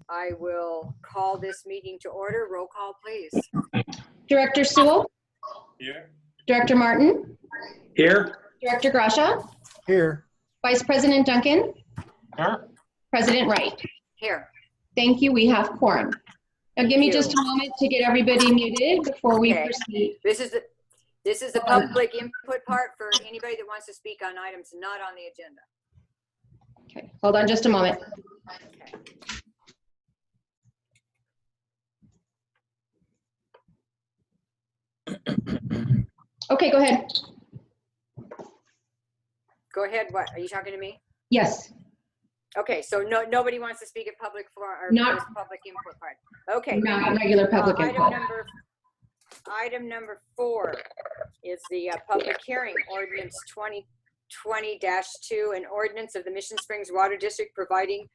I will call this meeting to order. Roll call, please. Director Sewell? Here. Director Martin? Here. Director Grasha? Here. Vice President Duncan? Here. President Wright? Here. Thank you. We have quorum. Now give me Thank just you. a moment to get everybody muted before we Okay. proceed. This is the public input part for anybody that wants to speak on items not on the agenda. Okay, hold on just a moment. Okay, go ahead. Go ahead. What are you talking to me? Yes. Okay, so nobody wants to speak at public for our Not- first public input part. Okay. Not regular public input. Item number 4 is the public hearing, ordinance 2020-2, an ordinance of the Mission Springs Water District providing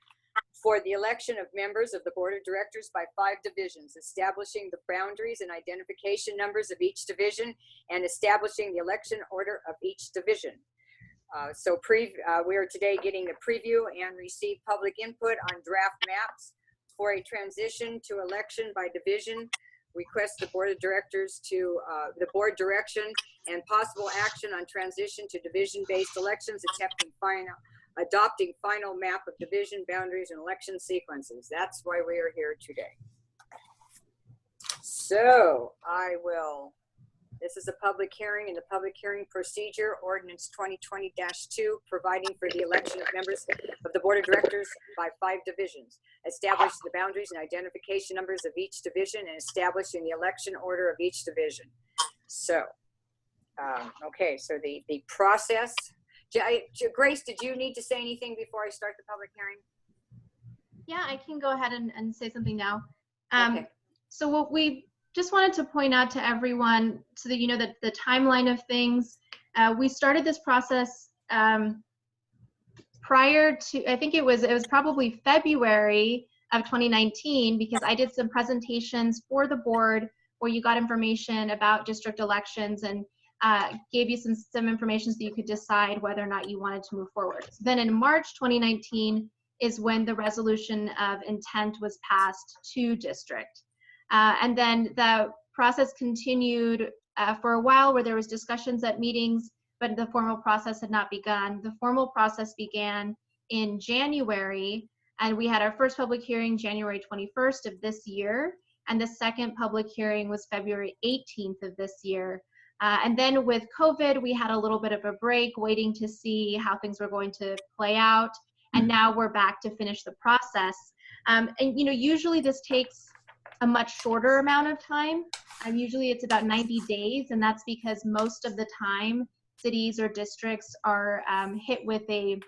for the election of members of the board of directors by 5 divisions, establishing the boundaries and identification numbers of each division, and establishing the election order of each division. We are today getting a preview and receive public input on draft maps for a transition to election by division. Request the board of directors to the board direction and possible action on transition to division-based elections, adopting final map of division boundaries and election sequences. That's why we are here today. So this is a public hearing, and the public hearing procedure, ordinance 2020-2, providing for the election of members of the board of directors by 5 divisions, establish the boundaries and identification numbers of each division, and establishing the election order of each division. So, okay, so the process. Grace, did you need to say anything before I start the public hearing? Yeah, I can go ahead and say something now. Okay. So what we just wanted to point out to everyone so that you know that the timeline of things, we started this process prior to, I think it was probably February of 2019, because I did some presentations for the board where you got information about district elections and gave you some information so you could decide whether or not you wanted to move forward. So then in March 2019 is when the resolution of intent was passed to district. And then the process continued for a while where there was discussions at meetings, but the formal process had not begun. The formal process began in January, and we had our first public hearing January 21st of this year, and the second public hearing was February 18th of this year. And then with COVID, we had a little bit of a break waiting to see how things were going to play out. And now we're back to finish the process. And usually this takes a much shorter amount of time. Usually it's about 90 days, and that's because most of the time cities or districts are hit with a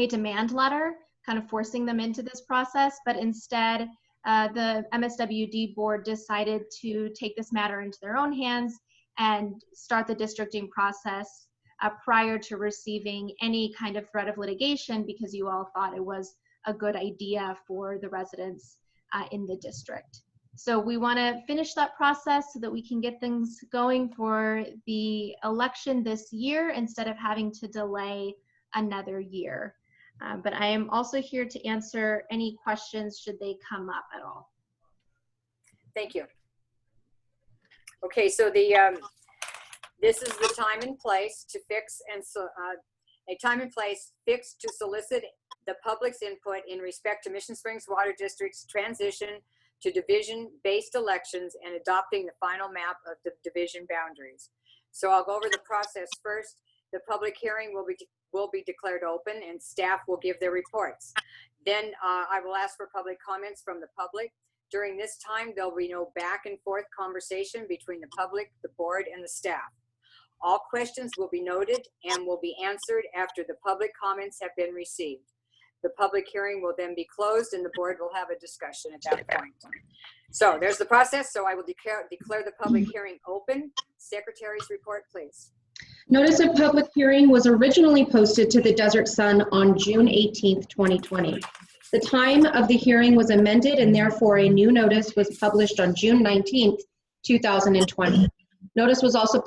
demand letter, kind of forcing them into this process. But instead, the MSWD board decided to take this matter into their own hands and start the districting process prior to receiving any kind of threat of litigation, because you all thought it was a good idea for the residents in the district. So we want to finish that process so that we can get things going for the election this year instead of having to delay another year. But I am also here to answer any questions should they come up at all. Thank you. Okay, so this is the time and place to fix and a time and place fixed to solicit the public's input in respect to Mission Springs Water District's transition to division-based elections and adopting the final map of the division boundaries. So I'll go over the process first. The public hearing will be declared open, and staff will give their reports. Then I will ask for public comments from the public. During this time, there'll be no back and forth conversation between the public, the board, and the staff. All questions will be noted and will be answered after the public comments have been received. The public hearing will then be closed and the board will have a discussion at that point. So there's the process. So I will declare the public hearing open. Secretary's report, please. Notice of public hearing was originally posted to the Desert Sun on June 18th, 2020. The time of the hearing was amended, and therefore a new notice was published on June 19th, 2020. Notice was also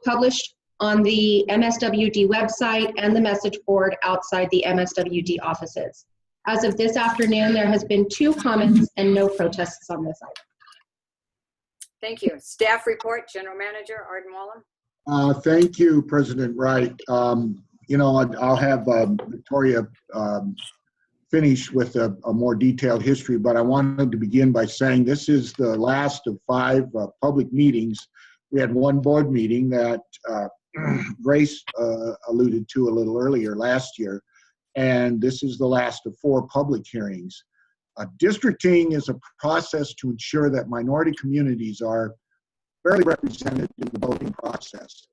published on the MSWD website and the message board outside the MSWD offices. As of this afternoon, there has been 2 comments and no protests on this item. Thank you. Staff report, General Manager Arden Wallen. Thank you, President Wright. You know, I'll have Victoria finish with a more detailed history, but I wanted to begin by saying this is the last of 5 public meetings. We had 1 board meeting that Grace alluded to a little earlier last year, and this is the last of 4 public hearings. Districting is a process to ensure that minority communities are fairly represented in the voting process.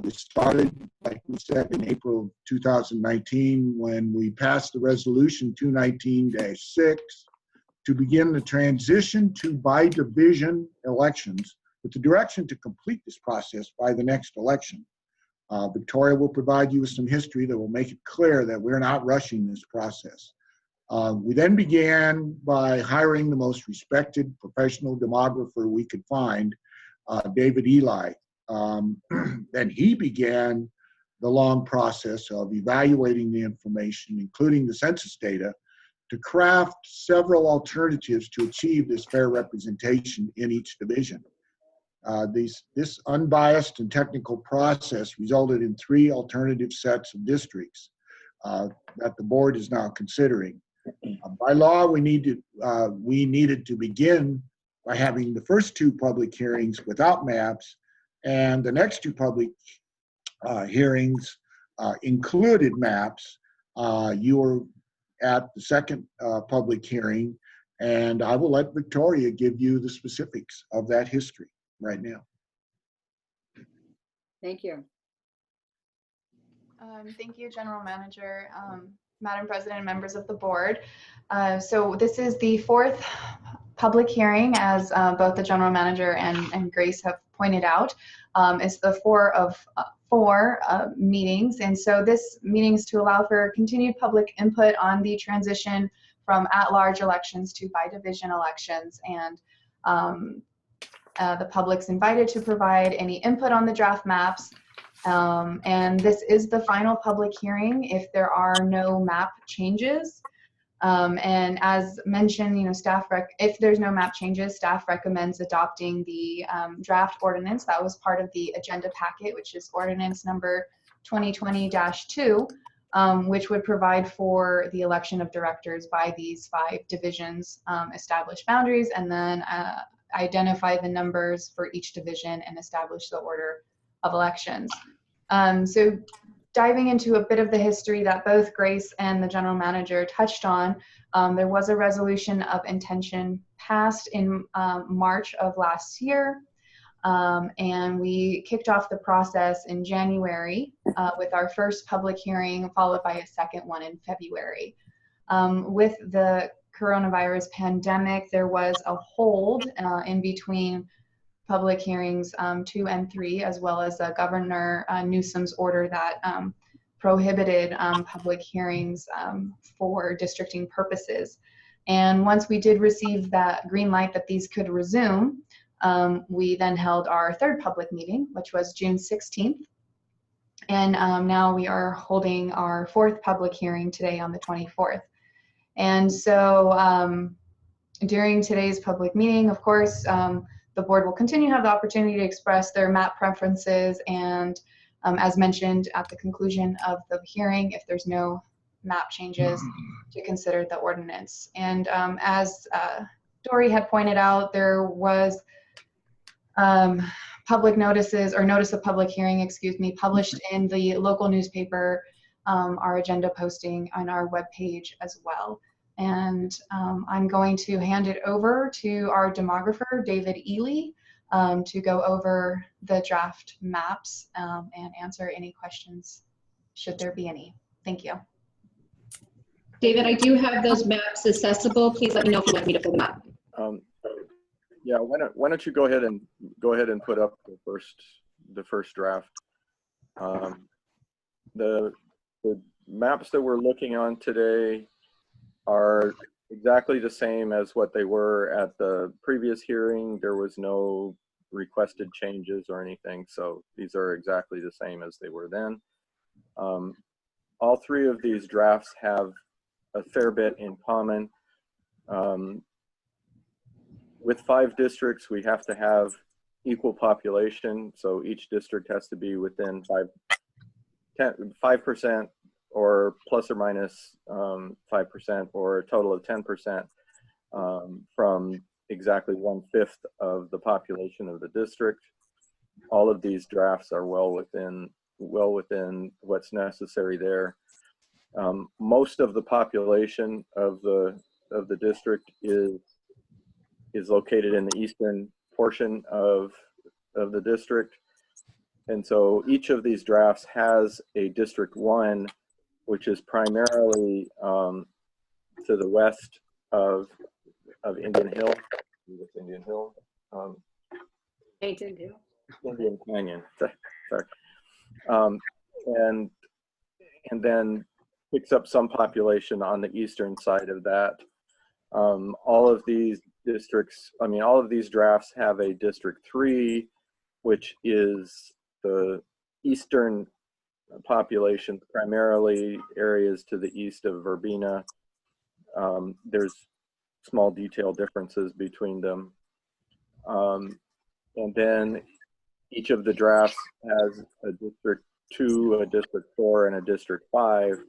This started, like we said, in April 2019 when we passed the resolution 219-6 to begin the transition to by-division elections with the direction to complete this process by the next election. Victoria will provide you with some history that will make it clear that we're not rushing this process. We then began by hiring the most respected professional demographer we could find, David Eli. Then he began the long process of evaluating the information, including the census data, to craft several alternatives to achieve this fair representation in each division. This unbiased and technical process resulted in 3 alternative sets of districts that the board is now considering. By law, we needed to begin by having the first 2 public hearings without maps, and the next 2 public hearings included maps. You were at the second public hearing, and I will let Victoria give you the specifics of that history right now. Thank you. Thank you, General Manager, Madam President, and members of the board. So this is the 4th public hearing, as both the General Manager and Grace have pointed out. It's the 4 of 4 meetings, and so this meeting is to allow for continued public input on the transition from at-large elections to by-division elections, and the public's invited to provide any input on the draft maps. And this is the final public hearing if there are no map changes. And as mentioned, you know, if there's no map changes, staff recommends adopting the draft ordinance that was part of the agenda packet, which is ordinance number 2020-2, which would provide for the election of directors by these 5 divisions, establish boundaries, and then identify the numbers for each division and establish the order of elections. So diving into a bit of the history that both Grace and the General Manager touched on, there was a resolution of intention passed in March of last year, and we kicked off the process in January with our first public hearing, followed by a second one in February. With the coronavirus pandemic, there was a hold in between public hearings 2 and 3, as well as Governor Newsom's order that prohibited public hearings for districting purposes. And once we did receive that green light that these could resume, we then held our 3rd public meeting, which was June 16th. And now we are holding our 4th public hearing today on the 24th. And so during today's public meeting, of course, the board will continue to have the opportunity to express their map preferences, and as mentioned at the conclusion of the hearing, if there's no map changes, to consider the ordinance. And as Dory had pointed out, there was public notices, or notice of public hearing, excuse me, published in the local newspaper, our agenda posting on our webpage as well. And I'm going to hand it over to our demographer, David Ely, to go over the draft maps and answer any questions, should there be any. Thank you. David, I do have those maps accessible. Please let me know if you'd like me to pull them up. Yeah, why don't you go ahead and put up the first draft. The maps that we're looking on today are exactly the same as what they were at the previous hearing. There was no requested changes or anything, so these are exactly the same as they were then. All 3 of these drafts have a fair bit in common. With 5 districts, we have to have equal population, so each district has to be within 5% or plus or minus 5%, or a total of 10% from exactly 1/5 of the population of the district. All of these drafts are well within what's necessary there. Most of the population of the district is located in the eastern portion of the district. And so each of these drafts has a District 1, which is primarily to the west of Indian Hill. Indian Hill. Indian Canyon. Sorry. And then picks up some population on the eastern side of that. All of these districts, all of these drafts have a District 3, which is the eastern population, primarily areas to the east of Verbena. There's small detail differences between them. And then each of the drafts has a District 2, a District 4, and a District 5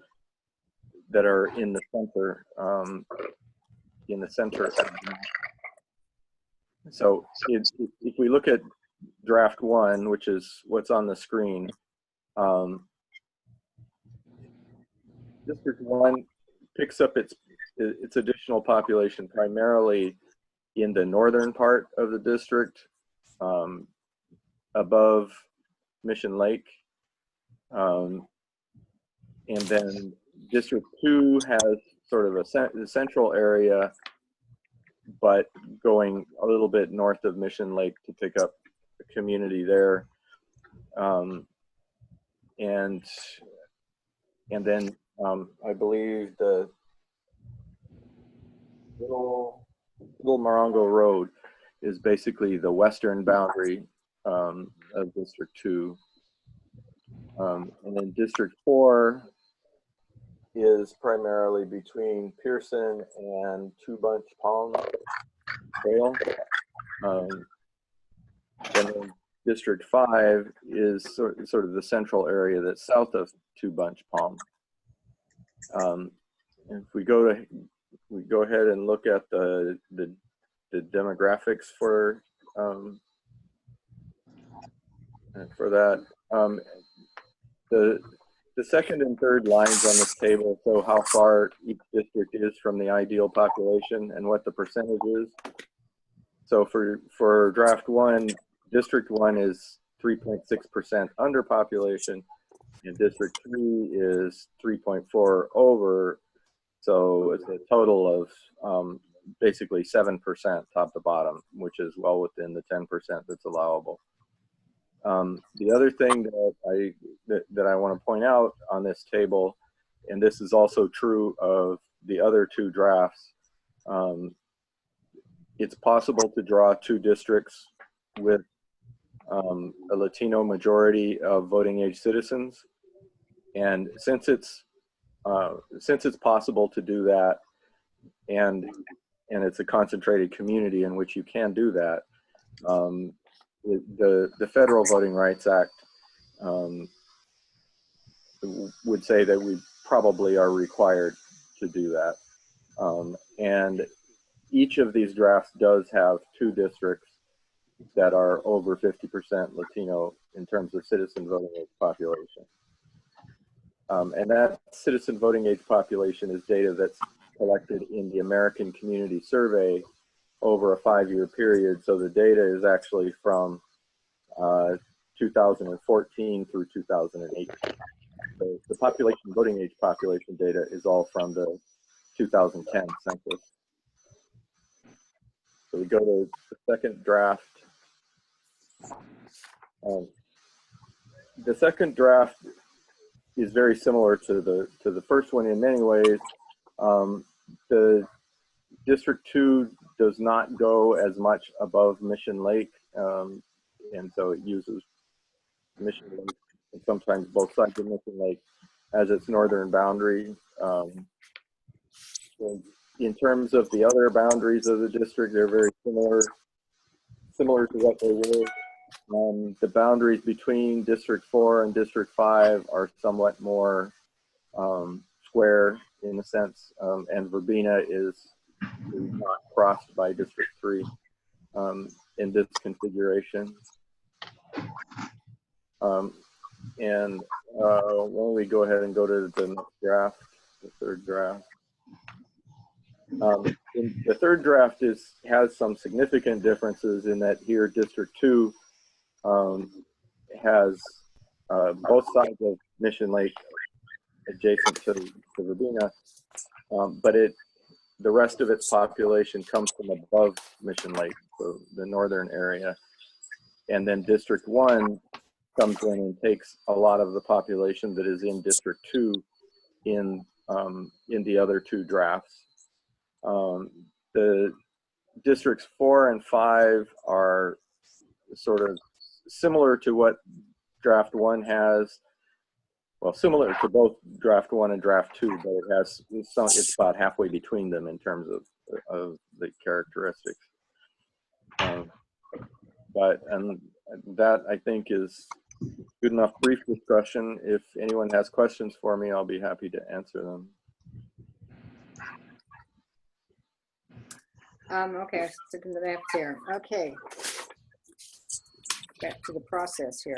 that are in the center. So if we look at draft 1, which is what's on the screen, District 1 picks up its additional population primarily in the northern part of the district, above Mission Lake. And then District 2 has sort of a central area, but going a little bit north of Mission Lake to pick up the community there. And then I believe the Little Morongo Road is basically the western boundary of District 2. And then District 4 is primarily between Pearson and Two Bunch Palm Trail. And then District 5 is sort of the central area that's south of Two Bunch Palm. If we go ahead and look at the demographics for that. The second and third lines on this table show how far each district is from the ideal population and what the percentage is. So for draft 1, District 1 is 3.6% under population, and District 3 is 3.4 over. So it's a total of basically 7% top to bottom, which is well within the 10% that's allowable. The other thing that I want to point out on this table, and this is also true of the other 2 drafts, it's possible to draw 2 districts with a Latino majority of voting age citizens, and since it's possible to do that, and it's a concentrated community in which you can do that, the Federal Voting Rights Act would say that we probably are required to do that. And each of these drafts does have 2 districts that are over 50% Latino in terms of citizen voting age population. And that citizen voting age population is data that's collected in the American Community Survey over a 5-year period. So the data is actually from 2014 through 2018. So the population voting age population data is all from the 2010 census. So we go to the second draft. The second draft is very similar to the first one in many ways. The District 2 does not go as much above Mission Lake, and so it uses Mission Lake, and sometimes both sides of Mission Lake, as its northern boundary. In terms of the other boundaries of the district, they're very similar to what they were. The boundaries between District 4 and District 5 are somewhat more square in a sense, and Verbena is not crossed by District 3 in this configuration. And why don't we go ahead and go to the next draft, the third draft. The third draft has some significant differences in that here District 2 has both sides of Mission Lake adjacent to Verbena, but the rest of its population comes from above Mission Lake, so the northern area. And then District 1 comes in and takes a lot of the population that is in District 2 in the other two drafts. The Districts 4 and 5 are sort of similar to what Draft 1 has. Well, similar to both Draft 1 and Draft 2, but it's about halfway between them in terms of the characteristics. And that, I think, is good enough brief discussion. If anyone has questions for me, I'll be happy to answer them. Okay, sticking to the left here. Okay. Back to the process here.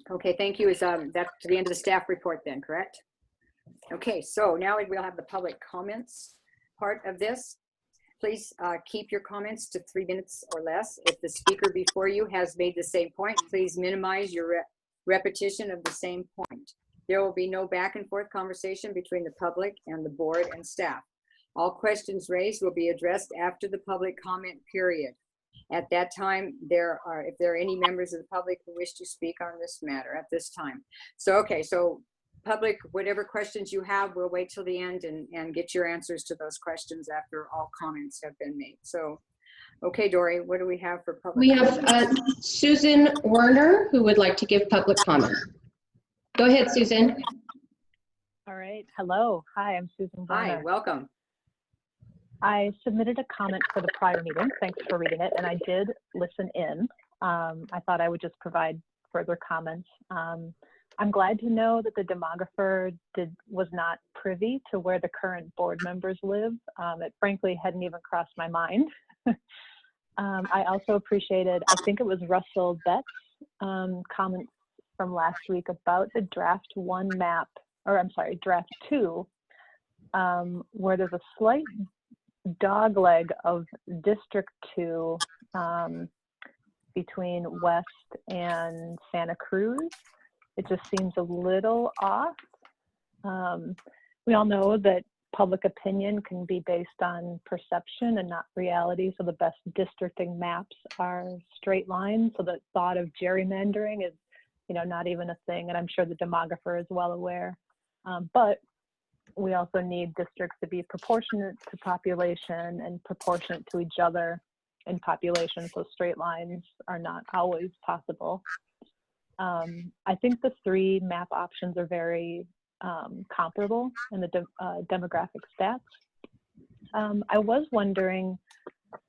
Okay, thank you. Is that to the end of the staff report then, correct? Okay, so now we'll have the public comments part of this. Please keep your comments to 3 minutes or less. If the speaker before you has made the same point, please minimize your repetition of the same point. There will be no back and forth conversation between the public and the board and staff. All questions raised will be addressed after the public comment period. At that time, if there are any members of the public who wish to speak on this matter at this time. So, okay, so public, whatever questions you have, we'll wait till the end and get your answers to those questions after all comments have been made. So, okay, Dory, what do we have for public? We have Susan Werner, who would like to give public comment. Go ahead, Susan. All right. Hello. Hi, I'm Susan Werner. Hi, welcome. I submitted a comment for the prior meeting. Thanks for reading it. And I did listen in. I thought I would just provide further comments. I'm glad to know that the demographer was not privy to where the current board members live. It frankly hadn't even crossed my mind. I also appreciated, I think it was Russell Bett's comments from last week about the draft 1 map, or I'm sorry, draft 2, where there's a slight dogleg of District 2 between West and Santa Cruz. It just seems a little off. We all know that public opinion can be based on perception and not reality, so the best districting maps are straight lines, so the thought of gerrymandering is, not even a thing, and I'm sure the demographer is well aware. But we also need districts to be proportionate to population and proportionate to each other in population, so straight lines are not always possible. I think the 3 map options are very comparable in the demographic stats. I was wondering,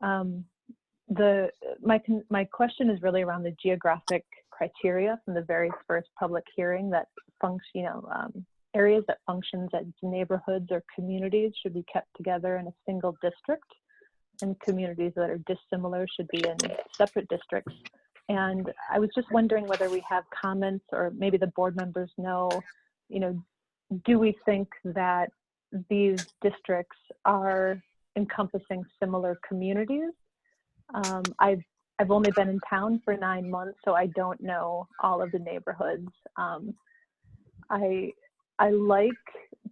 my question is really around the geographic criteria from the very first public hearing that areas that functions as neighborhoods or communities should be kept together in a single district, and communities that are dissimilar should be in separate districts. And I was just wondering whether we have comments, or maybe the board members know, do we think that these districts are encompassing similar communities? I've only been in town for 9 months, so I don't know all of the neighborhoods. I like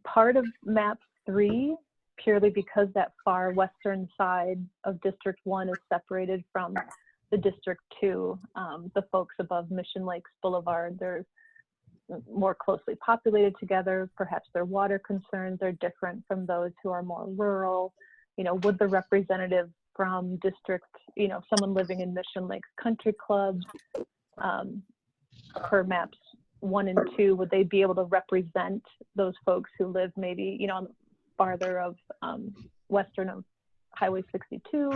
part of map 3 purely because that far western side of District 1 is separated from the District 2. The folks above Mission Lakes Boulevard, they're more closely populated together. Perhaps their water concerns are different from those who are more rural. Would the representative from district, someone living in Mission Lakes Country Club, per maps 1 and 2, would they be able to represent those folks who live maybe, you know, farther of western of Highway 62?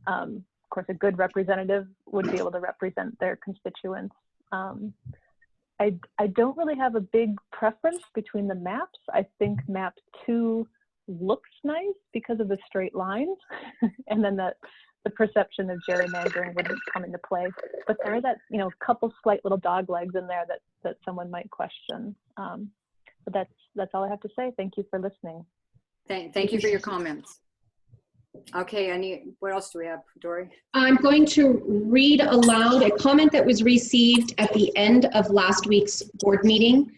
Of course, a good representative would be able to represent their constituents. I don't really have a big preference between the maps. I think map 2 looks nice because of the straight lines, and then the perception of gerrymandering wouldn't come into play. But there are that, you know, couple slight little dog legs in there that someone might question. But that's all I have to say. Thank you for listening. Thank you for your comments. Okay, what else do we have, Dory? I'm going to read aloud a comment that was received at the end of last week's board meeting.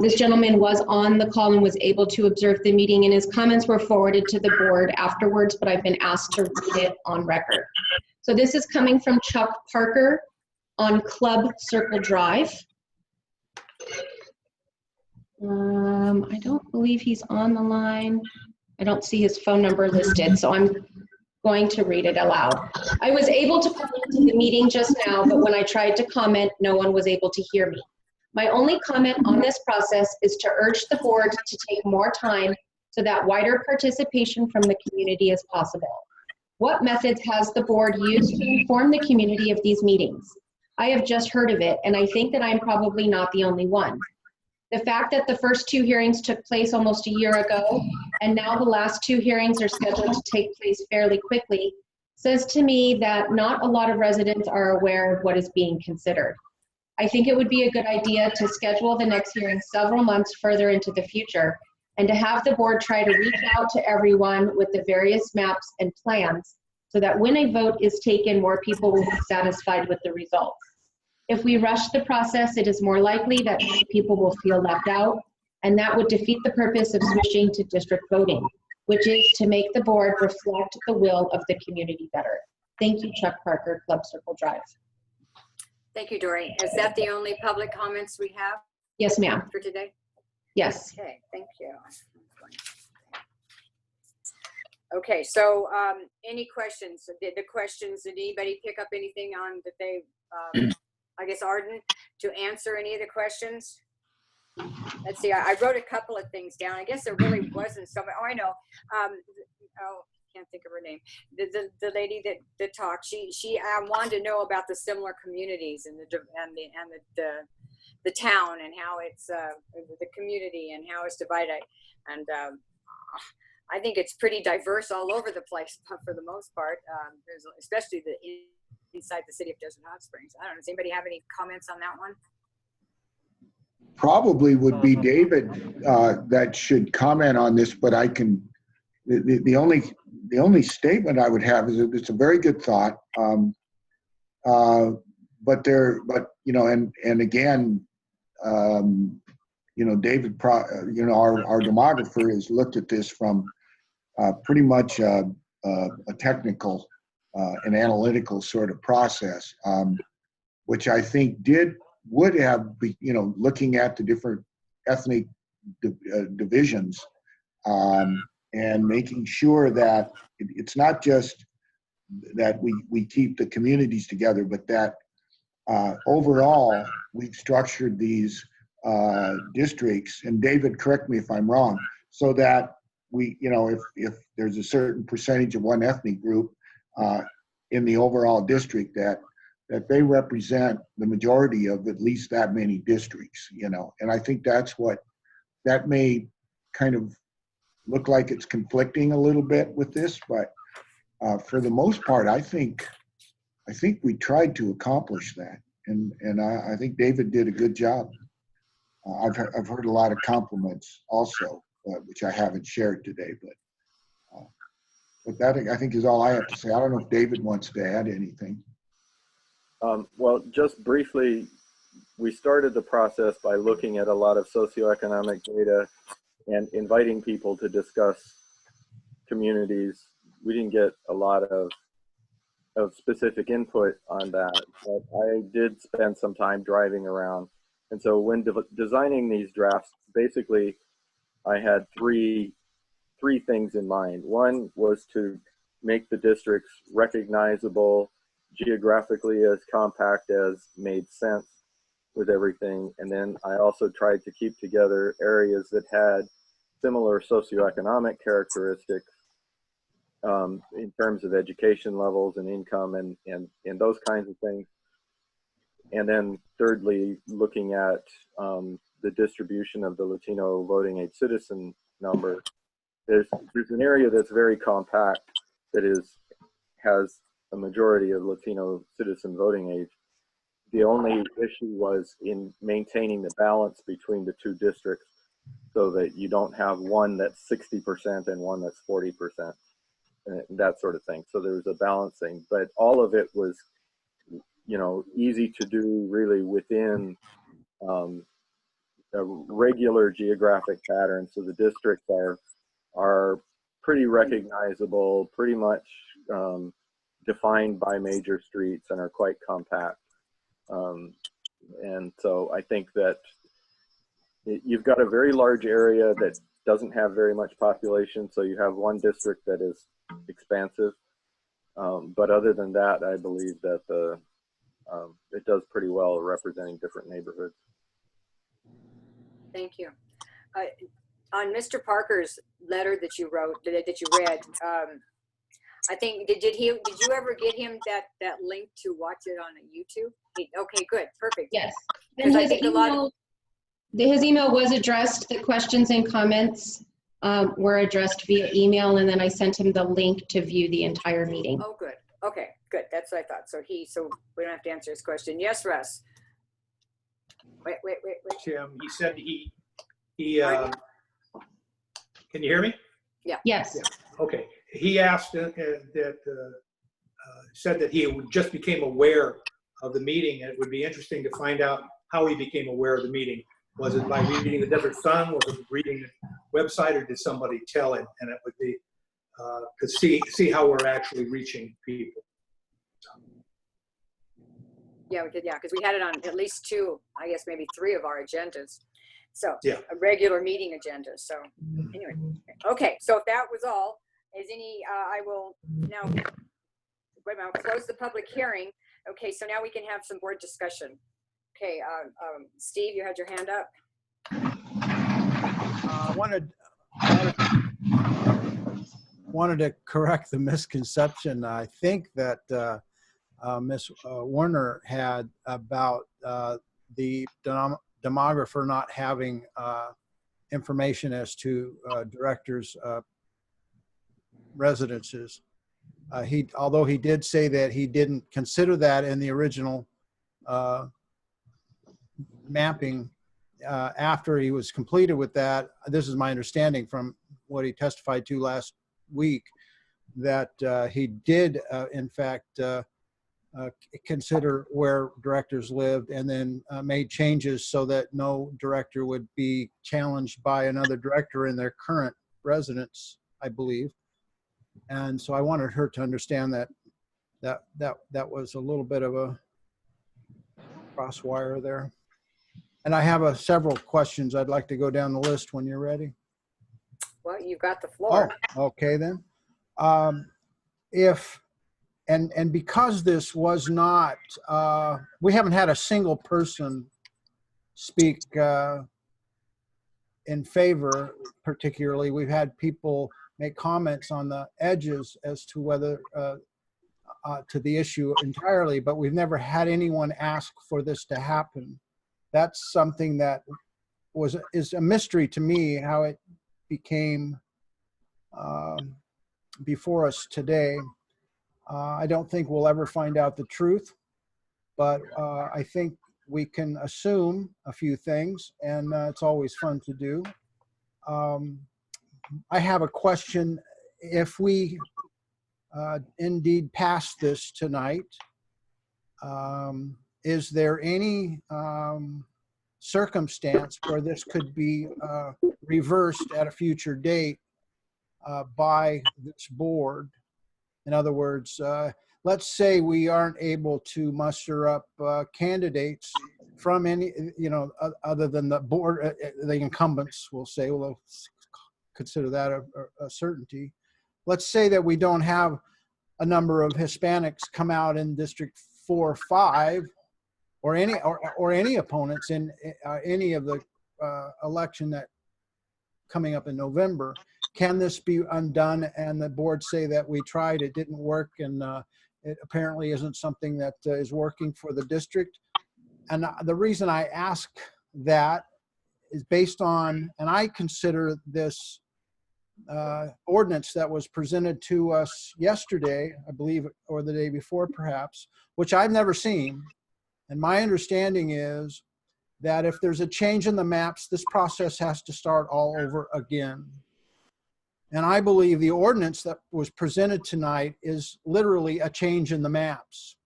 This gentleman was on the call and was able to observe the meeting, and his comments were forwarded to the board afterwards, but I've been asked to read it on record. So this is coming from Chuck Parker on Club Circle Drive. I don't believe he's on the line. I don't see his phone number listed, so I'm going to read it aloud. I was able to come into the meeting just now, but when I tried to comment, no one was able to hear me. My only comment on this process is to urge the board to take more time so that wider participation from the community is possible. What methods has the board used to inform the community of these meetings? I have just heard of it, and I think that I'm probably not the only one. The fact that the first 2 hearings took place almost a year ago, and now the last 2 hearings are scheduled to take place fairly quickly, says to me that not a lot of residents are aware of what is being considered. I think it would be a good idea to schedule the next hearing several months further into the future, and to have the board try to reach out to everyone with the various maps and plans, so that when a vote is taken, more people will be satisfied with the results. If we rush the process, it is more likely that many people will feel left out, and that would defeat the purpose of switching to district voting, which is to make the board reflect the will of the community better. Thank you, Chuck Parker, Club Circle Drive. Thank you, Dory. Is that the only public comments we have Yes, ma'am. for today? Yes. Okay, thank you. Okay, so any questions? Did anybody pick up anything on that they, I guess Arden, to answer any of the questions? Let's see, I wrote a couple of things down. I guess there really wasn't so much. Oh, I know. Can't think of her name. The lady that talked. She wanted to know about the similar communities and the town and how it's the community and how it's divided. And I think it's pretty diverse all over the place for the most part. There's especially inside the city of Desert Hot Springs. I don't know. Does anybody have any comments on that one? Probably would be David that should comment on this, but I can. The only statement I would have is that it's a very good thought. But you know, and again, you know, David, you know, our demographer has looked at this from pretty much a technical and analytical sort of process, which I think would have, you know, looking at the different ethnic divisions and making sure that it's not just that we keep the communities together, but that overall we've structured these districts, and David, correct me if I'm wrong, so that we, you know, if there's a certain percentage of one ethnic group in the overall district, that they represent the majority of at least that many districts, you know. And I think that may kind of look like it's conflicting a little bit with this, but for the most part, I think we tried to accomplish that, and I think David did a good job. I've heard a lot of compliments also, which I haven't shared today, but that I think is all I have to say. I don't know if David wants to add anything. Well, just briefly, we started the process by looking at a lot of socioeconomic data and inviting people to discuss communities. We didn't get a lot of specific input on that, but I did spend some time driving around. And so when designing these drafts, basically I had three things in mind. One was to make the districts recognizable, geographically as compact as made sense. with everything. And then I also tried to keep together areas that had similar socioeconomic characteristics in terms of education levels and income and those kinds of things. And then thirdly, looking at the distribution of the Latino voting age citizen number. There's an area that's very compact that has a majority of Latino citizen voting age. The only issue was in maintaining the balance between the two districts so that you don't have one that's 60% and one that's 40%, and that sort of thing. So there was a balancing, but all of it was, you know, easy to do really within a regular geographic pattern. So the districts are pretty recognizable, pretty much defined by major streets, and are quite compact. And so I think that you've got a very large area that doesn't have very much population, so you have one district that is expansive. But other than that, I believe that it does pretty well representing different neighborhoods. Thank you. On Mr. Parker's letter that you wrote, that you read, I think, did you ever get him that link to watch it on YouTube? Okay, good, perfect. Yes. And Because I think his email was addressed. The questions and comments were addressed via email, and then I sent him the link to view the entire meeting. Oh, good. Okay, good. That's what I thought. So we don't have to answer his question. Yes, Russ. Wait. Tim, he said he can you hear me? Yeah. Yes. Yeah. Okay. He asked said that he just became aware of the meeting, and it would be interesting to find out how he became aware of the meeting. Was it by reading the Desert Sun? Was it reading the website, or did somebody tell him? And it would be to see how we're actually reaching people. Yeah, we did. Yeah, because we had it on at least 2, I guess maybe 3 of our agendas. So Yeah. a regular meeting agenda. So anyway, okay. So if that was all, I will now close the public hearing. Okay, so now we can have some board discussion. Okay, Steve, you had your hand up. Wanted to correct the misconception. I think that Ms. Werner had about the demographer not having information as to directors' residences. Although he did say that he didn't consider that in the original mapping, after he was completed with that, this is my understanding from what he testified to last week, that he did in fact consider where directors lived, and then made changes so that no director would be challenged by another director in their current residence, I believe. And so I wanted her to understand that was a little bit of a crosswire there. And I have several questions. I'd like to go down the list when you're ready. Well, you've got the floor. Oh, okay then. And because this was not, we haven't had a single person speak in favor particularly. We've had people make comments on the edges as to whether to the issue entirely, but we've never had anyone ask for this to happen. That's something that is a mystery to me, how it became before us today. I don't think we'll ever find out the truth, but I think we can assume a few things, and it's always fun to do. I have a question. If we indeed pass this tonight, is there any circumstance where this could be reversed at a future date by this board? In other words, let's say we aren't able to muster up candidates from any, other than the board, the incumbents, we'll say, we'll consider that a certainty. Let's say that we don't have a number of Hispanics come out in District 4 or 5. or any opponents in any of the election that coming up in November. Can this be undone? And the board say that we tried, it didn't work, and it apparently isn't something that is working for the district. And the reason I ask that is based on, and I consider this ordinance that was presented to us yesterday, I believe, or the day before perhaps, which I've never seen. And my understanding is that if there's a change in the maps, this process has to start all over again. And I believe the ordinance that was presented tonight is literally a change in the maps.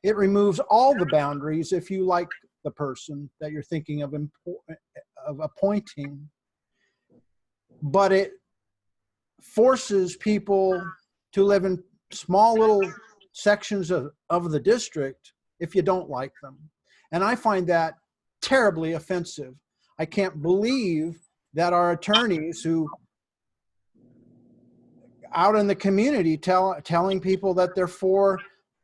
It removes all the boundaries if you like the person that you're thinking of appointing, but it forces people to live in small little sections of the district if you don't like them. And I find that terribly offensive. I can't believe that our attorneys who out in the community telling people that they're for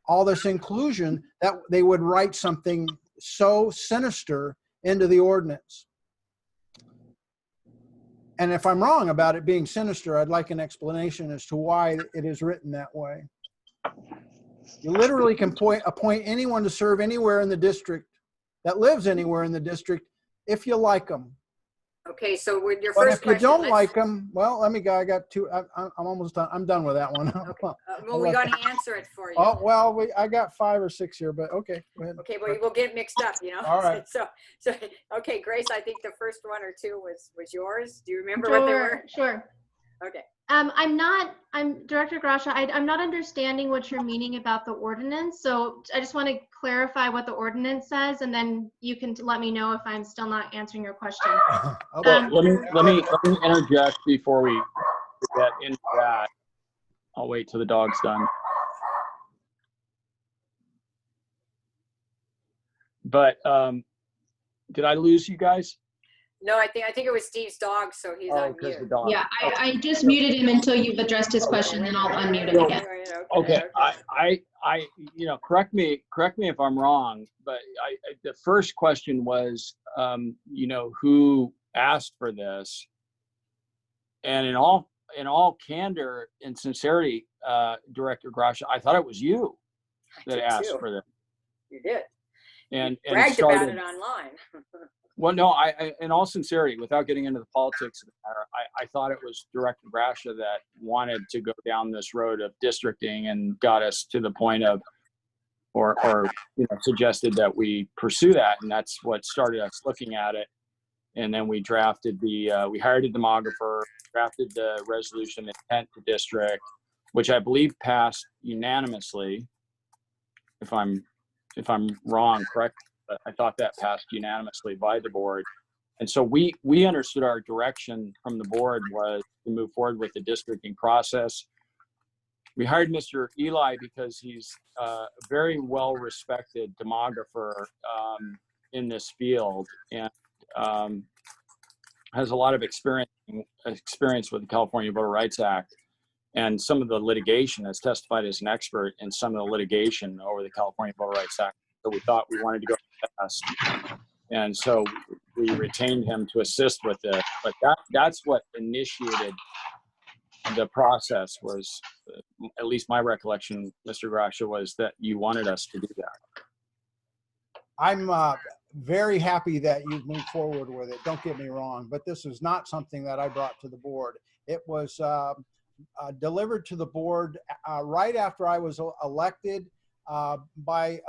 all this inclusion, that they would write something so sinister into the ordinance. And if I'm wrong about it being sinister, I'd like an explanation as to why it is written that way. You literally can appoint anyone to serve anywhere in the district, that lives anywhere in the district, if you like them. Okay, so with your But first if you question, don't like them, well, let me go. I got two. I'm almost done. I'm done with that one. well, we're going to answer it for you. Oh, well, I got 5 or 6 here, but okay, go ahead. Okay, well, we'll get mixed up, you know. All right. So, okay, Grace, I think the first one or two was yours. Do you remember what they were? Sure. Okay. I'm Director Grasha. I'm not understanding what you're meaning about the ordinance. So I just want to clarify what the ordinance says, and then you can let me know if I'm still not answering your question. Okay. Let me interject before we get into that. I'll wait till the dog's done. But did I lose you guys? No, I think it was Steve's dog, so he's on because the mute. dog. Yeah, I just muted him until you've addressed his question, then I'll unmute him again. Okay, I correct me if I'm wrong, but the first question was, who asked for this? And in all candor and sincerity, Director Grasha, I thought it was you that asked for this. You did. And bragged about it online. Well, no, I in all sincerity, without getting into the politics of the matter, I thought it was Director Brasher that wanted to go down this road of districting and got us to the point of, or suggested that we pursue that, and that's what started us looking at it. And then we drafted we hired a demographer, drafted the resolution intent to district, which I believe passed unanimously. If I'm wrong, correct. I thought that passed unanimously by the board. And so we understood our direction from the board was to move forward with the districting process. We hired Mr. Eli because he's a very well-respected demographer in this field, and has a lot of experience with the California Voter Rights Act and some of the litigation, has testified as an expert in some of the litigation over the California Voter Rights Act. So we thought we wanted to go fast, and so we retained him to assist with it. But that's what initiated the process. Was at least my recollection, Mr. Grasha, was that you wanted us to do that. I'm very happy that you've moved forward with it. Don't get me wrong, but this is not something that I brought to the board. It was delivered to the board right after I was elected by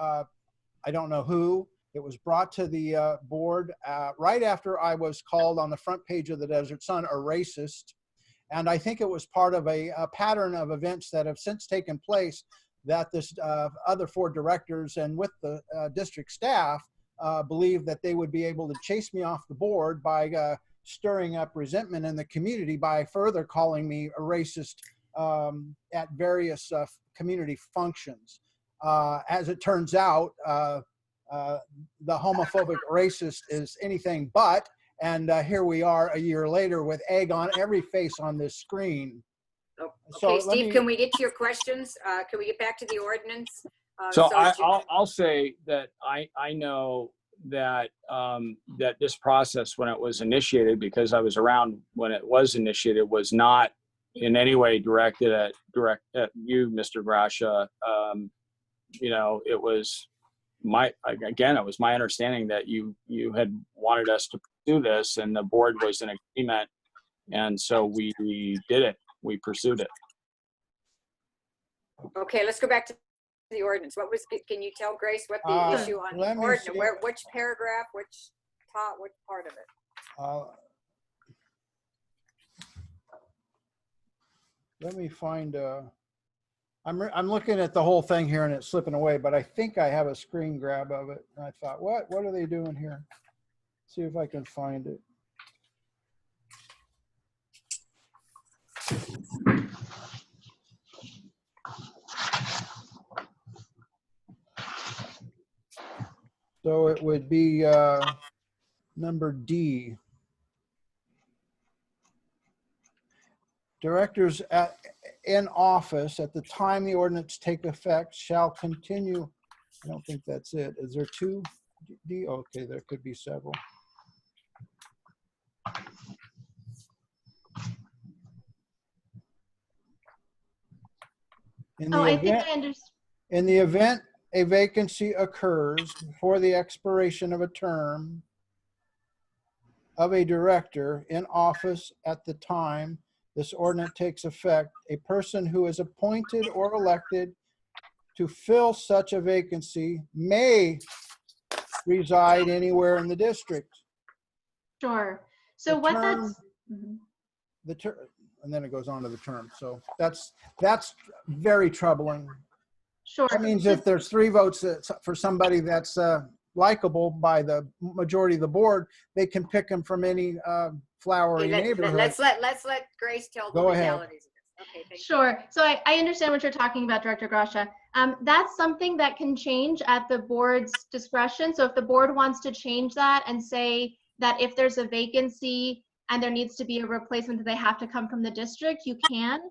I don't know who. It was brought to the board right after I was called on the front page of the Desert Sun a racist. And I think it was part of a pattern of events that have since taken place, that this other 4 directors and with the district staff believed that they would be able to chase me off the board by stirring up resentment in the community by further calling me a racist at various community functions. As it turns out, the homophobic racist is anything but, and here we are a year later with egg on every face on this screen. Okay, So Steve, can we get to your questions? Can we get back to the ordinance? So Jim- I'll say that I know that that this process, when it was initiated, because I was around when it was initiated, was not in any way directed at you, Mr. Brasher. You know, it was it was my understanding that you had wanted us to pursue this, and the board was in agreement, and so we did it. We pursued it. Okay, let's go back to the ordinance. What was, can you tell Grace what the issue on the let me ordinance, see. which paragraph, which part of it? Let me find, I'm looking at the whole thing here and it's slipping away, but I think I have a screen grab of it. And I thought, what are they doing here? See if I can find it. So it would be number D. Directors in office at the time the ordinance take effect shall continue. I don't think that's it. Is there two D? Okay, there could be several. I think I understand. In the event a vacancy occurs before the expiration of a term of a director in office at the time this ordinance takes effect, a person who is appointed or elected to fill such a vacancy may reside anywhere in the district. Sure. So what that's. Mhm. The term, and then it goes on to the term. So that's very troubling. Sure. That means if there's 3 votes for somebody that's likable by the majority of the board, they can pick them from any flowery neighborhood. Let's let Grace tell the legalities of this. Okay, thank you. Sure. So I understand what you're talking about, Director Grasha. That's something that can change at the board's discretion. So if the board wants to change that and say that if there's a vacancy and there needs to be a replacement, that they have to come from the district, you can.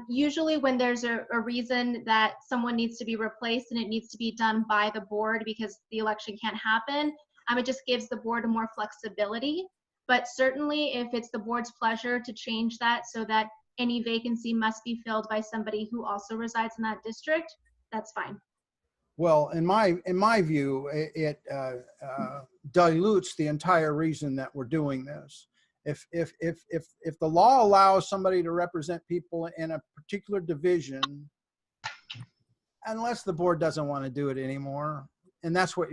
Usually when there's a reason that someone needs to be replaced and it needs to be done by the board because the election can't happen, it just gives the board more flexibility. But certainly if it's the board's pleasure to change that so that any vacancy must be filled by somebody who also resides in that district, that's fine. Well, in my view, it dilutes the entire reason that we're doing this. If the law allows somebody to represent people in a particular division, unless the board doesn't want to do it anymore, and that's what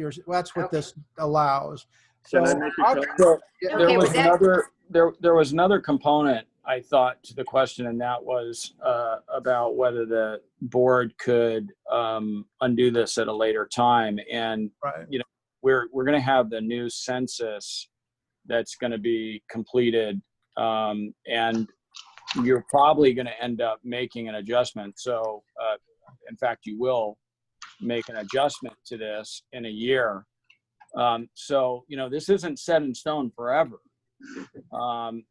this allows. So there was another component, I thought, to the question, and that was about whether the board could undo this at a later time. And right. You know, we're going to have the new census that's going to be completed, and you're probably going to end up making an adjustment. So, in fact, you will make an adjustment to this in a year. So, you know, this isn't set in stone forever.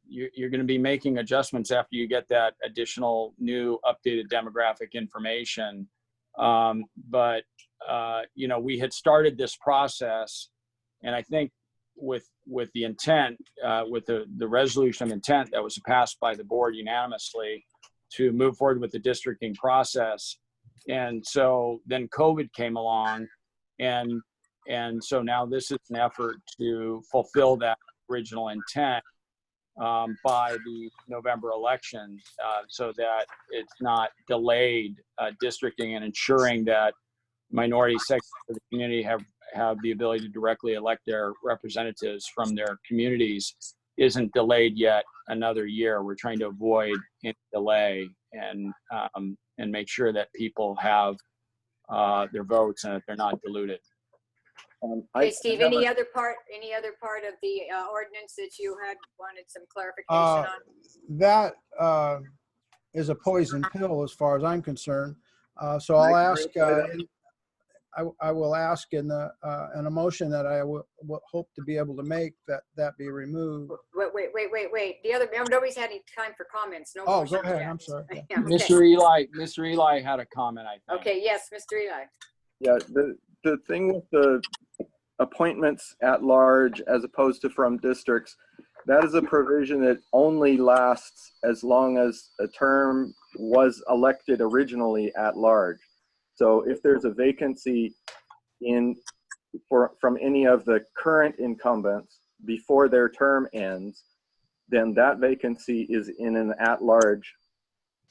You're going to be making adjustments after you get that additional new updated demographic information. But you know, we had started this process, and I think with the intent, with the resolution of intent that was passed by the board unanimously to move forward with the districting process. And so then COVID came along, and so now this is an effort to fulfill that original intent by the November election, so that it's not delayed districting, and ensuring that minority sections of the community have the ability to directly elect their representatives from their communities isn't delayed yet another year. We're trying to avoid any delay and make sure that people have their votes and that they're not diluted. Okay, Steve, any other part of the ordinance that you had wanted some clarification on? That is a poison pill as far as I'm concerned. So I'll ask, I will ask in a motion that I will hope to be able to make that be removed. Wait. The other, nobody's had any time for comments. No. Oh, go ahead. I'm sorry. Yeah, okay. Mr. Eli had a comment, I think. Okay, yes, Mr. Eli. Yeah, the thing with the appointments at large as opposed to from districts, that is a provision that only lasts as long as a term was elected originally at large. So if there's a vacancy from any of the current incumbents before their term ends, then that vacancy is in an at-large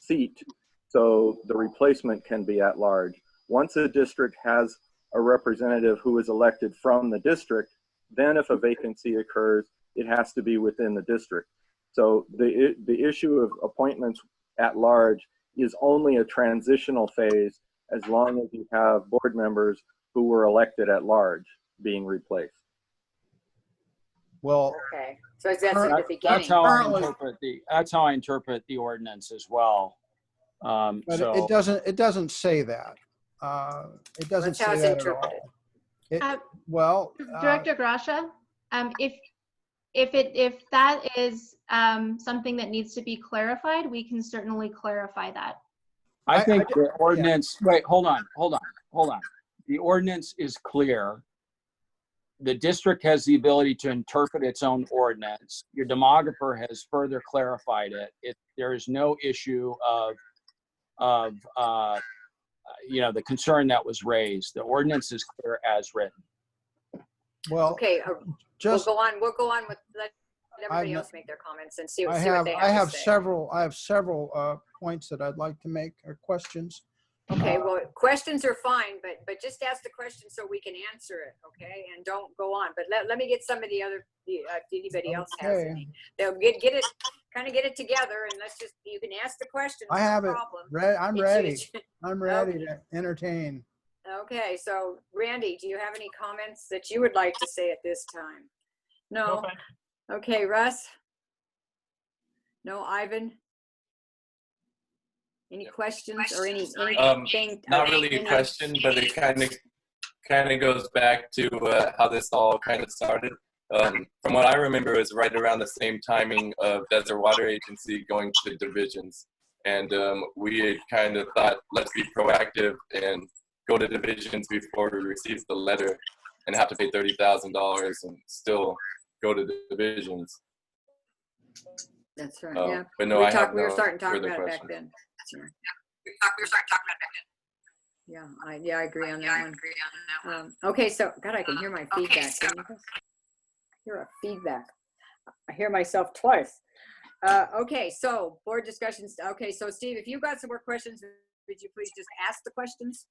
seat, so the replacement can be at large. Once a district has a representative who is elected from the district, then if a vacancy occurs, it has to be within the district. So the issue of appointments at large is only a transitional phase as long as you have board members who were elected at large being replaced. Well, Okay, so that's in the beginning. That's how I interpret the ordinance as well. but So it doesn't say that. It doesn't That's how say it's that at interpreted. all. Well, Director Grasha, if that is something that needs to be clarified, we can certainly clarify that. I think the ordinance, wait, hold on. The ordinance is clear. The district has the ability to interpret its own ordinance. Your demographer has further clarified it. There is no issue of the concern that was raised. The ordinance is clear as written. well, Okay, just we'll go on with, let everybody else make their comments and see what they I have to say. several points that I'd like to make, or questions. Okay, well, questions are fine, but just ask the question so we can answer it, okay? And don't go on. But let me get some of the other, if anybody else has Okay. any. They'll get it together, and you can ask the questions. I have no it. problem. I'm It's ready. just- I'm ready to entertain. Okay, so Randy, do you have any comments that you would like to say at this time? No? Okay, Russ? No, Ivan? Any questions or anything? Not really a question, but it kind of goes back to how this all kind of started. From what I remember, it was right around the same timing of Desert Water Agency going to divisions, and we had kind of thought, let's be proactive and go to divisions before we receive the letter and have to pay $30,000 and still go to the divisions. That's right. Yeah. But no, We were starting talking about it back questions. then. Yeah. I agree on that one. Okay, so God, I can hear my feedback. Can you guys hear a feedback? I hear myself twice. Okay, so board discussions. Okay, so Steve, if you've got some more questions, would you please just ask the questions,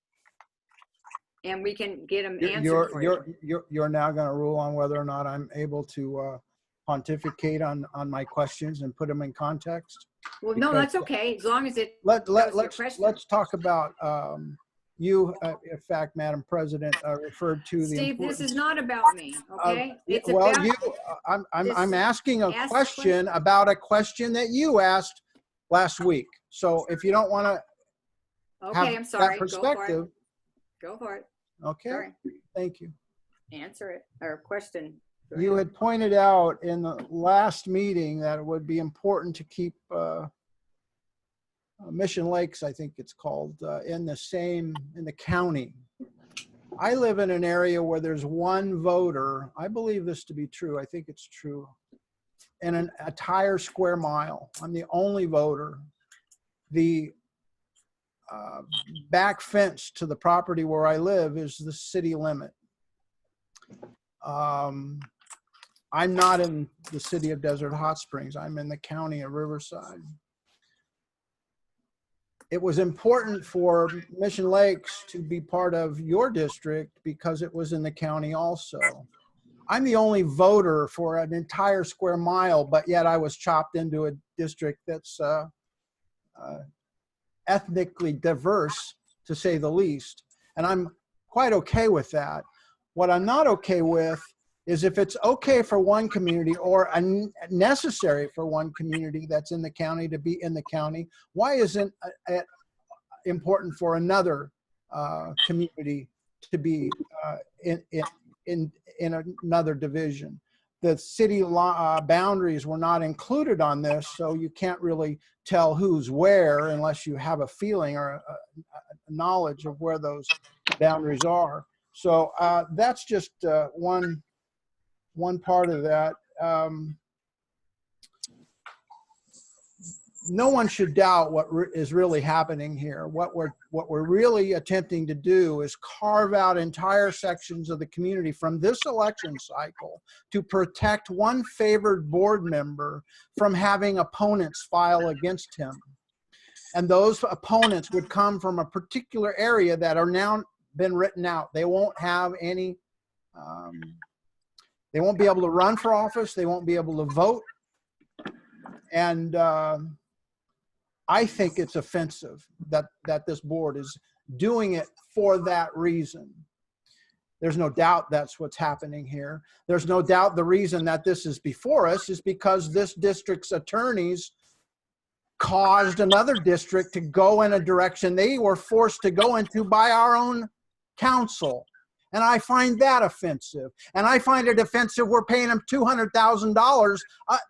and we can get them answered for you. You're now going to rule on whether or not I'm able to pontificate on my questions and put them in context. Well, no, that's okay, as long as it. Let's talk about you. In fact, Madam President, referred to the. Steve, this is not about me. Okay, it's well, about I'm asking a question about a question that you asked last week. So if you don't want to Okay, I'm sorry. that perspective, go for it. Okay. Sorry. Thank you. Answer it, or question. You had pointed out in the last meeting that it would be important to keep Mission Lakes, I think it's called, in the county. I live in an area where there's one voter. I believe this to be true. I think it's true. In an entire square mile. I'm the only voter. The back fence to the property where I live is the city limit. I'm not in the city of Desert Hot Springs. I'm in the county of Riverside. It was important for Mission Lakes to be part of your district because it was in the county also. I'm the only voter for an entire square mile, but yet I was chopped into a district that's ethnically diverse, to say the least. And I'm quite okay with that. What I'm not okay with is if it's okay for one community or necessary for one community that's in the county to be in the county, why isn't it important for another community to be in another division? The city boundaries were not included on this, so you can't really tell who's where unless you have a feeling or a knowledge of where those boundaries are. So that's just one part of that. No one should doubt what is really happening here. What we're really attempting to do is carve out entire sections of the community from this election cycle to protect one favored board member from having opponents file against him. And those opponents would come from a particular area that are now been written out. They won't have any, they won't be able to run for office. They won't be able to vote. And I think it's offensive that this board is doing it for that reason. There's no doubt that's what's happening here. There's no doubt the reason that this is before us is because this district's attorneys caused another district to go in a direction they were forced to go into by our own council. And I find that offensive. And I find it offensive we're paying them $200,000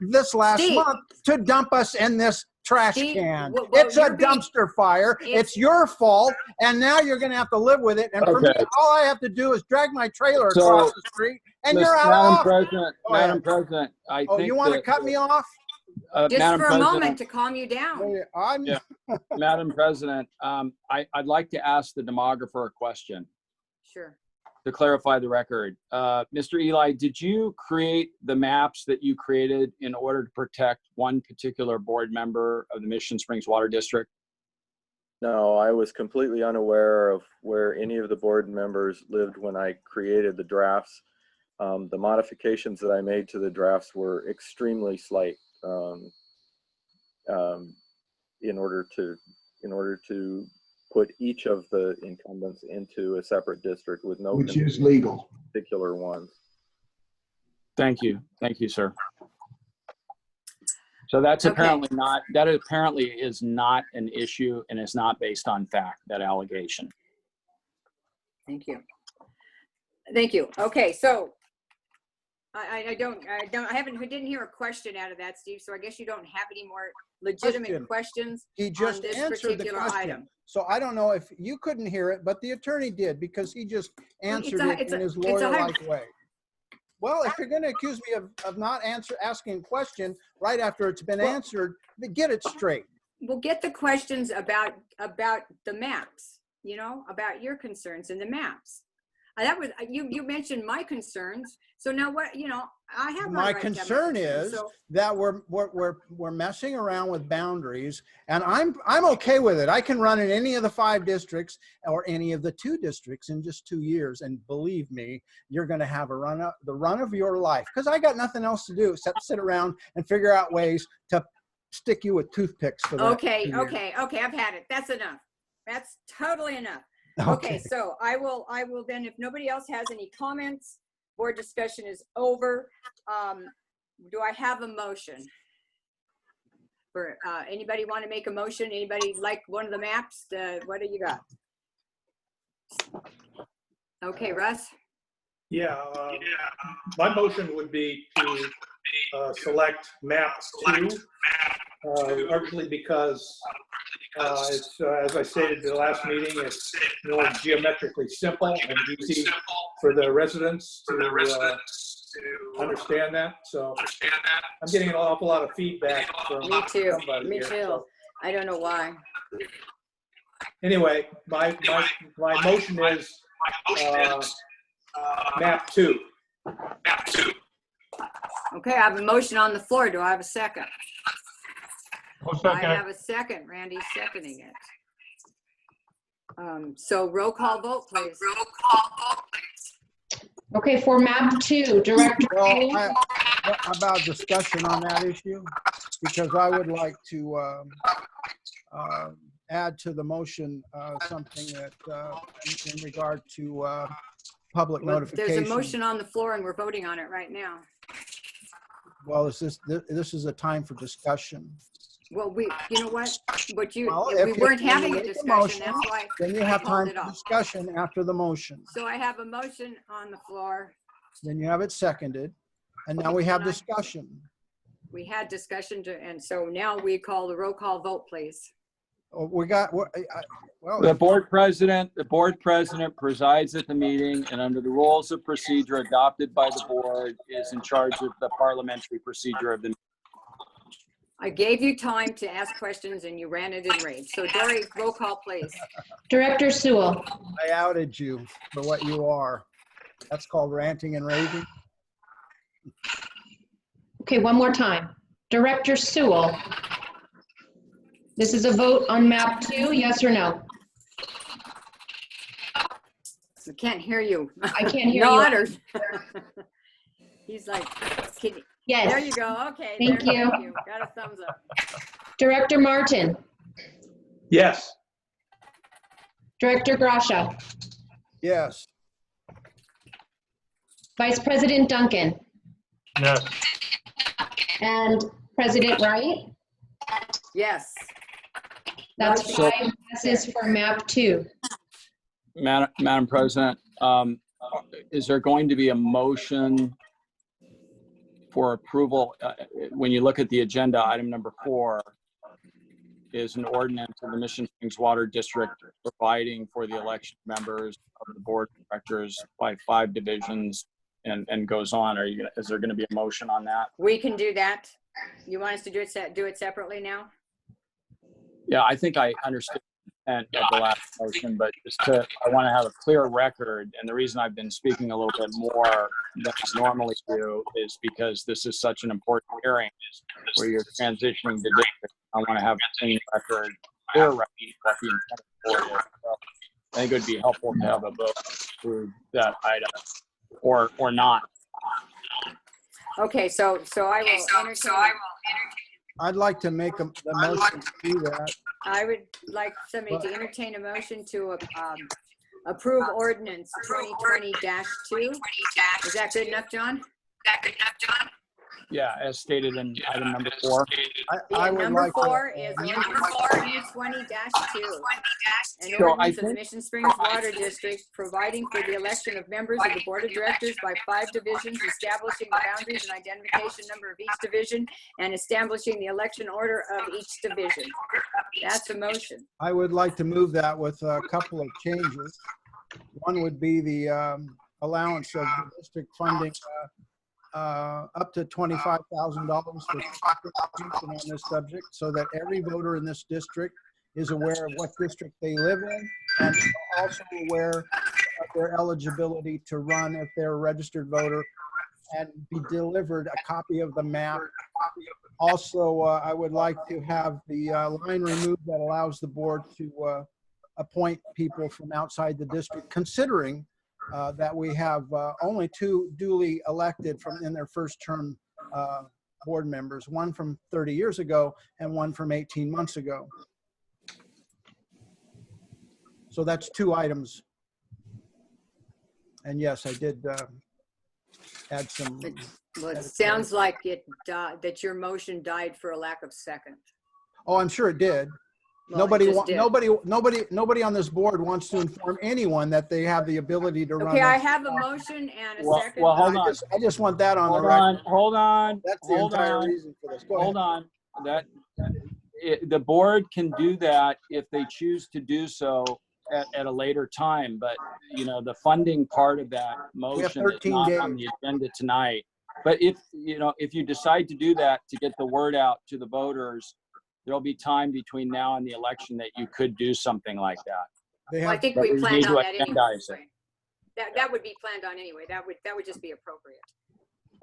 this last month to dump us in this trash can. It's a dumpster fire. It's your fault. And now you're going to have to live with it. And for me, all I have to do is drag my trailer across the street and you're out of office. Madam President, I think you want to cut me off? Just Madam for a President, moment to calm you down. Yeah. Madam President, I'd like to ask the demographer a question Sure. to clarify the record. Mr. Eli, did you create the maps that you created in order to protect one particular board member of the Mission Springs Water District? No, I was completely unaware of where any of the board members lived when I created the drafts. The modifications that I made to the drafts were extremely slight in order to put each of the incumbents into a separate district with no which is legal. Particular ones. Thank you, sir. So that's apparently not, that apparently is not an issue and is not based on fact, that allegation. Thank you. Thank you. Okay, so I didn't hear a question out of that, Steve. So I guess you don't have any more legitimate questions. He just on this answered the particular question. item. So I don't know if you couldn't hear it, but the attorney did because he just answered it in his lawyer-like way. Well, if you're going to accuse me of not asking a question right after it's been answered, then get it straight. We'll get the questions about the maps, you know, about your concerns in the maps. That was you mentioned my concerns. So now what, you know, I have my concern is that we're messing around with boundaries, and I'm okay with it. I can run in any of the 5 districts or any of the 2 districts in just 2 years, and believe me, you're going to have the run of your life, because I got nothing else to do except sit around and figure out ways to stick you with toothpicks for that. Okay, I've had it. That's enough. That's totally enough. Okay, so I will then, if nobody else has any comments, board discussion is over. Do I have a motion? For anybody want to make a motion? Anybody like one of the maps? What do you got? Okay, Russ? Yeah, my motion would be to select map 2, largely because it's, as I stated in the last meeting, it's more geometrically simple and easy for the residents to understand that. So I'm getting an awful lot of feedback from somebody Me here, too. so. I don't know why. Anyway, my motion is map 2. Okay, I have a motion on the floor. Do I have a second? I have a second. Randy's seconding it. So roll call vote, please. Okay, for map 2, Director. Well, how about discussion on that issue? Because I would like to add to the motion something that in regard to public notification. There's a motion on the floor and we're voting on it right now. Well, this is a time for discussion. Well, you know what? But we if weren't you having a make a discussion. motion, That's why then you I have called time it for off. discussion after the motion. So I have a motion on the floor. Then you have it seconded, and now we have discussion. We had discussion, and so now we call the roll call vote, please. Well, The board president presides at the meeting and under the rules of procedure adopted by the board is in charge of the parliamentary procedure of the. I gave you time to ask questions and you ran it in rage. So Dory, roll call, please. Director Sewell. I outed you for what you are. That's called ranting and raving. Okay, one more time. Director Sewell. This is a vote on map 2, yes or no? I can't hear you. I can't hear you. Nod. He's like, Yes. there you go. Okay. Thank you. Thank you. Got a thumbs up. Director Martin. Yes. Director Brasher. Yes. Vice President Duncan. Yes. And President Wright. Yes. That's 5 yeses for map 2. Madam President, is there going to be a motion for approval? When you look at the agenda, item number 4 is an ordinance of the Mission Springs Water District providing for the election of members of the board of directors by 5 divisions and goes on. Is there going to be a motion on that? We can do that. You want us to do it separately now? Yeah, I think I understood the last motion, but I want to have a clear record. And the reason I've been speaking a little bit more than I normally do is because this is such an important hearing where you're transitioning to district. I want to have a clean record, clear record, what the intent for is. So I think it would be helpful to have a vote through that item or not. Okay, so I will entertain. I'd like to make the motion to do that. I would like somebody to entertain a motion to approve ordinance 2020-2. Is that good enough, John? Yeah, as stated in item number 4. I would number like 4 to, is ordinance 2020-2. An ordinance of the Mission Springs Water District providing for the election of members of the board of directors by 5 divisions, establishing the boundaries and identification number of each division, and establishing the election order of each division. That's a motion. I would like to move that with a couple of changes. One would be the allowance of the district funding up to $25,000 for information on this subject, so that every voter in this district is aware of what district they live in and also aware of their eligibility to run if they're a registered voter, and be delivered a copy of the map. Also, I would like to have the line removed that allows the board to appoint people from outside the district, considering that we have only 2 duly elected in their first term board members, one from 30 years ago and one from 18 months ago. So that's 2 items. And yes, I did add some. Well, it sounds like that your motion died for a lack of second. Oh, I'm sure it did. Well, Nobody on this board wants to inform anyone that they have the ability to run. Okay, I have a motion and a second. Well, hold on. I just want that on the record. Hold on. That's the entire reason for this. Go ahead. Hold on. The board can do that if they choose to do so at a later time, but the funding part of that motion is not on the agenda tonight. But if you decide to do that to get the word out to the voters, there'll be time between now and the election that you could do something like that. Well, I think we planned on that anyway. It. That would be planned on anyway. That would just be appropriate.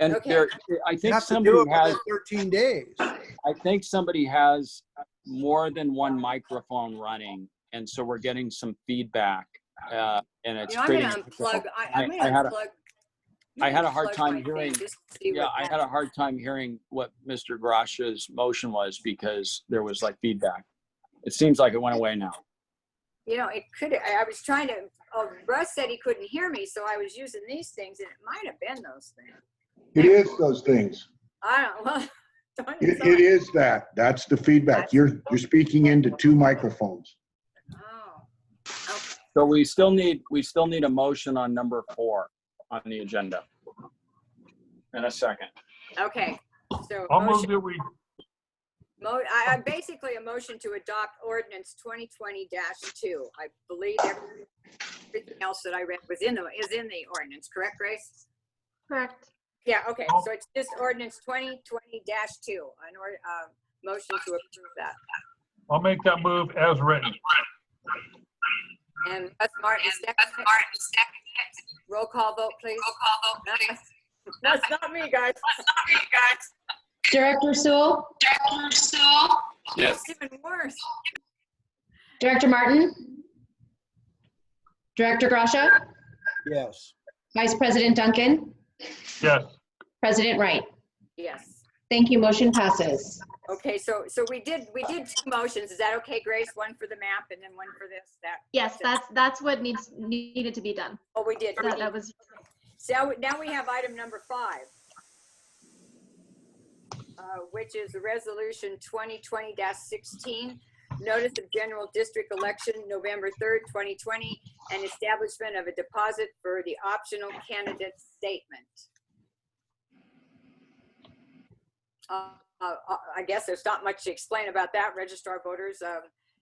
And okay. I think somebody has 13 days. I think somebody has more than one microphone running, and so we're getting some feedback, and it's creating. I'm going to unplug. I had a hard time hearing. Yeah, I had a hard time hearing what Mr. Grash's motion was because there was like feedback. It seems like it went away now. It could. I was trying to. Oh, Russ said he couldn't hear me, so I was using these things, and it might have been those things. It is those things. I don't. Well, it is that. That's the feedback. You're speaking into 2 microphones. Oh. Okay. So we still need a motion on number 4 on the agenda. In a second. Okay. So Basically a motion to adopt ordinance 2020-2. I believe everything else that I read is in the ordinance, correct, Grace? Correct. Yeah, okay, so it's just ordinance 2020-2, motion to approve that. I'll make that move as written. And Russ Martin, second. Roll call vote, please. That's not me, guys. Director Sewell? Yes. It's even worse. Director Martin? Director Grasha? Yes. Vice President Duncan? Yes. President Wright? Yes. Thank you. Motion passes. Okay, so we did 2 motions. Is that okay, Grace? One for the map and then one for this, that? Yes, that's what needed to be done. Oh, we did. That was. So now we have item number 5, which is the resolution 2020-16, notice of general district election, November 3rd, 2020, and establishment of a deposit for the optional candidate statement. I guess there's not much to explain about that. Registrar voters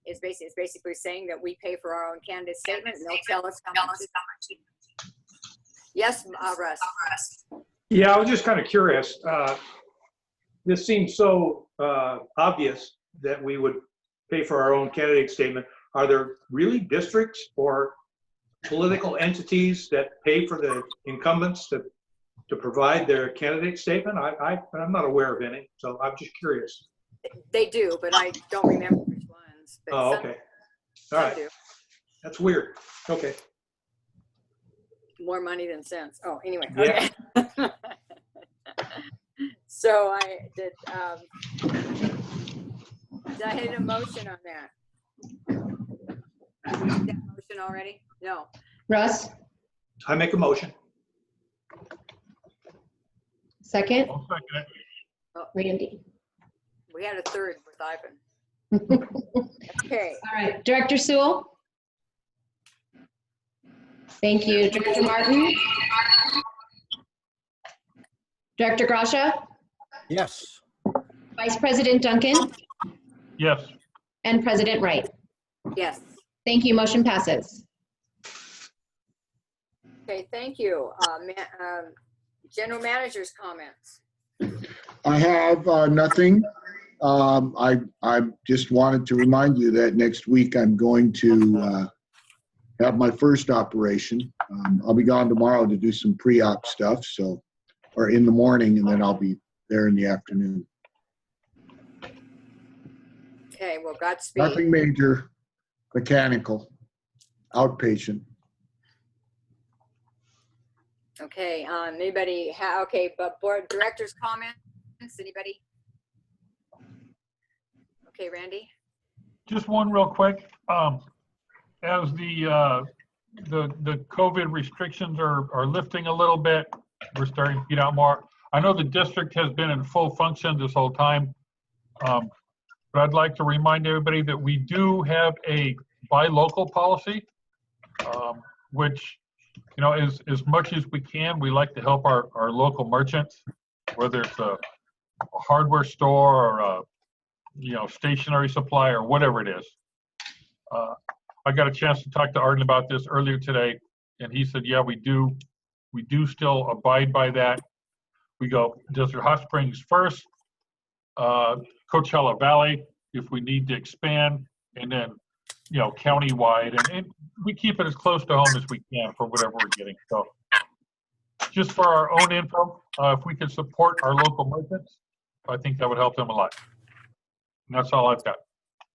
is basically saying that we pay for our own candidate statement, and they'll tell us how much. Yes, Russ. Yeah, I was just kind of curious. This seems so obvious that we would pay for our own candidate statement. Are there really districts or political entities that pay for the incumbents to provide their candidate statement? I'm not aware of any, so I'm just curious. They do, but I don't remember which ones. But Oh, some- okay. All right. do. That's weird. Okay. More money than sense. Oh, anyway. Yeah. Okay. So I did I hit a motion on that? Did we do that motion already? No. Russ? I make a motion. Second? I'll second it. Randy? We had a third with Ivan. Okay. All right. Director Sewell? Thank you. Director Martin? Director Grasha? Yes. Vice President Duncan? Yes. And President Wright? Yes. Thank you. Motion passes. Okay, thank you. General manager's comments. I have nothing. I just wanted to remind you that next week I'm going to have my first operation. I'll be gone tomorrow to do some pre-op stuff, or in the morning, and then I'll be there in the afternoon. Okay, well, Godspeed. Nothing major, mechanical, outpatient. Okay, anybody okay, but board director's comments, anybody? Okay, Randy? Just one real quick. As the COVID restrictions are lifting a little bit, we're starting to get out more. I know the district has been in full function this whole time, but I'd like to remind everybody that we do have a buy local policy, which, you know, as much as we can, we like to help our local merchants, whether it's a hardware store or a, you know, stationery supply or whatever it is. I got a chance to talk to Arden about this earlier today, and he said, yeah, we do still abide by that. We go Desert Hot Springs first, Coachella Valley if we need to expand, and then, you know, countywide, and we keep it as close to home as we can for whatever we're getting. So just for our own info, if we can support our local merchants, I think that would help them a lot. And that's all I've got.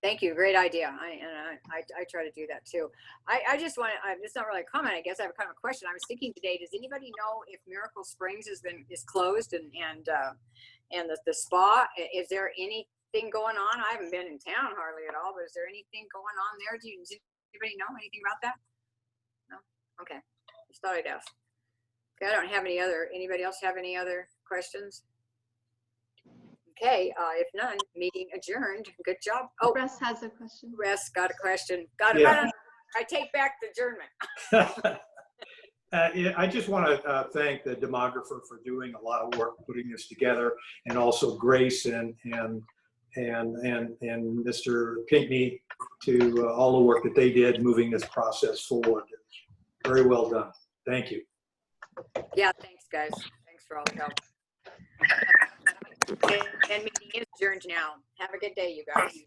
Thank you, great idea. I try to do that too. I just want to, it's not really a comment, I guess I have a kind of a question. I was thinking today, does anybody know if Miracle Springs is closed and the spa, is there anything going on? I haven't been in town hardly at all, but is there anything going on there? Does anybody know anything about that? No? Okay, just thought I'd ask. Okay, I don't have anybody else have any other questions? Okay, if none, meeting adjourned. Good job. Oh, Russ has a question. Russ got a question. Got it. Yeah. I take back the adjournment. Yeah, I just want to thank the demographer for doing a lot of work putting this together, and also Grace and and Mr. Pinkney to all the work that they did moving this process forward. Very well done. Thank you. Yeah, thanks, guys. Thanks for all the help. And meeting is adjourned now. Have a good day, you guys.